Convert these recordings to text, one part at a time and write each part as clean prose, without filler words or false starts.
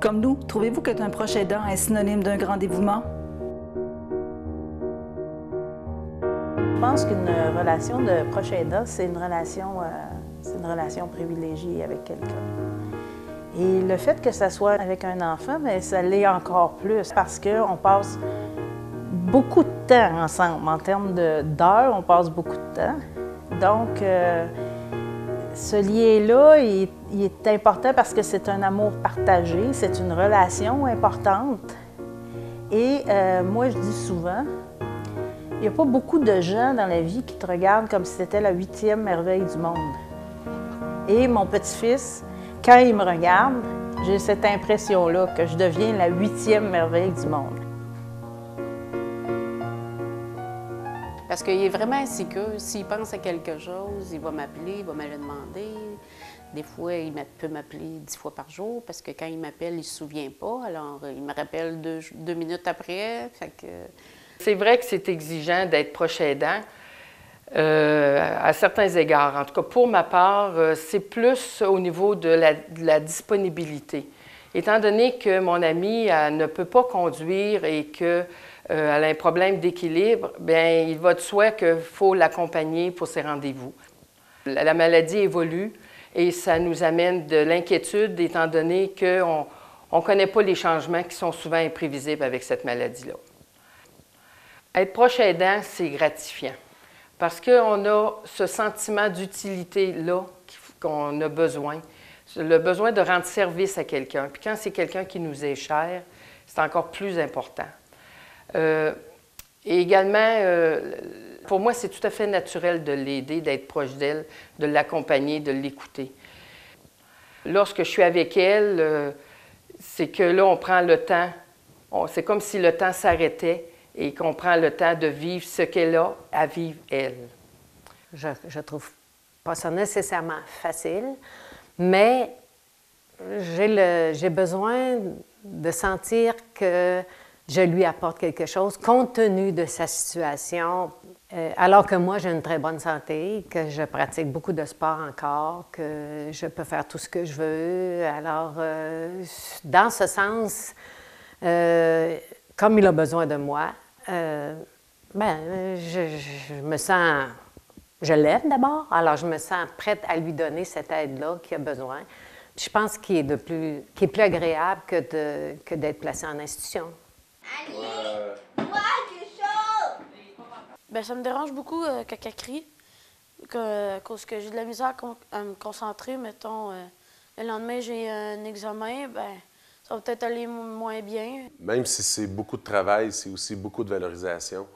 Comme nous, trouvez-vous qu'être un proche aidant est synonyme d'un grand dévouement? Je pense qu'une relation de proche aidant, c'est une relation privilégiée avec quelqu'un. Et le fait que ça soit avec un enfant, bien, ça l'est encore plus parce qu'on passe beaucoup de temps ensemble. En termes d'heures, on passe beaucoup de temps. Donc, ce lien-là, il est important parce que c'est un amour partagé, c'est une relation importante. Et moi, je dis souvent, il n'y a pas beaucoup de gens dans la vie qui te regardent comme si c'était la 8e merveille du monde. Et mon petit-fils, quand il me regarde, j'ai cette impression-là que je deviens la 8e merveille du monde. Parce qu'il est vraiment insécure. S'il pense à quelque chose, il va m'appeler, il va me le demander. Des fois, il peut m'appeler 10 fois par jour parce que quand il m'appelle, il ne se souvient pas. Alors, il me rappelle deux minutes après. Fait que... C'est vrai que c'est exigeant d'être proche aidant à certains égards. En tout cas, pour ma part, c'est plus au niveau de la disponibilité. Étant donné que mon amie ne peut pas conduire et qu'elle a un problème d'équilibre, bien, il va de soi qu'il faut l'accompagner pour ses rendez-vous. La maladie évolue et ça nous amène de l'inquiétude étant donné qu'on ne connaît pas les changements qui sont souvent imprévisibles avec cette maladie-là. Être proche aidant, c'est gratifiant parce qu'on a ce sentiment d'utilité-là qu'on a besoin, le besoin de rendre service à quelqu'un. Puis quand c'est quelqu'un qui nous est cher, c'est encore plus important. Et également, pour moi, c'est tout à fait naturel de l'aider, d'être proche d'elle, de l'accompagner, de l'écouter. Lorsque je suis avec elle, c'est que là, on prend le temps, c'est comme si le temps s'arrêtait et qu'on prend le temps de vivre ce qu'elle a à vivre, elle. Je trouve pas ça nécessairement facile, mais j'ai besoin de sentir que je lui apporte quelque chose compte tenu de sa situation, alors que moi, j'ai une très bonne santé, que je pratique beaucoup de sport encore, que je peux faire tout ce que je veux. Alors, dans ce sens, comme il a besoin de moi, je me sens... Je l'aime d'abord, alors je me sens prête à lui donner cette aide-là qu'il a besoin. Je pense qu'il est plus agréable que d'être placé en institution. Bien, ça me dérange beaucoup quand elle crie, à cause que j'ai de la misère à me concentrer. Mettons, le lendemain, j'ai un examen, bien, ça va peut-être aller moins bien. Même si c'est beaucoup de travail, c'est aussi beaucoup de valorisation.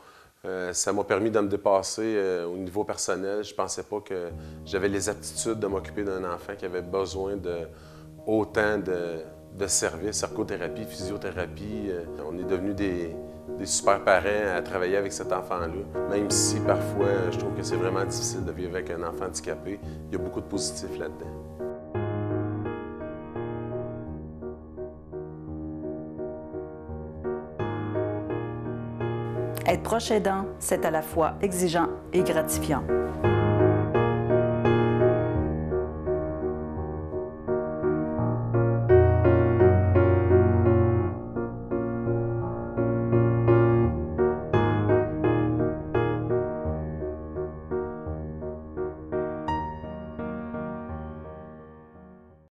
Ça m'a permis de me dépasser au niveau personnel. Je ne pensais pas que j'avais les aptitudes de m'occuper d'un enfant qui avait besoin de autant de services, ergothérapie, physiothérapie. On est devenus des super parents à travailler avec cet enfant-là. Même si parfois, je trouve que c'est vraiment difficile de vivre avec un enfant handicapé, il y a beaucoup de positifs là-dedans. Être proche aidant, c'est à la fois exigeant et gratifiant.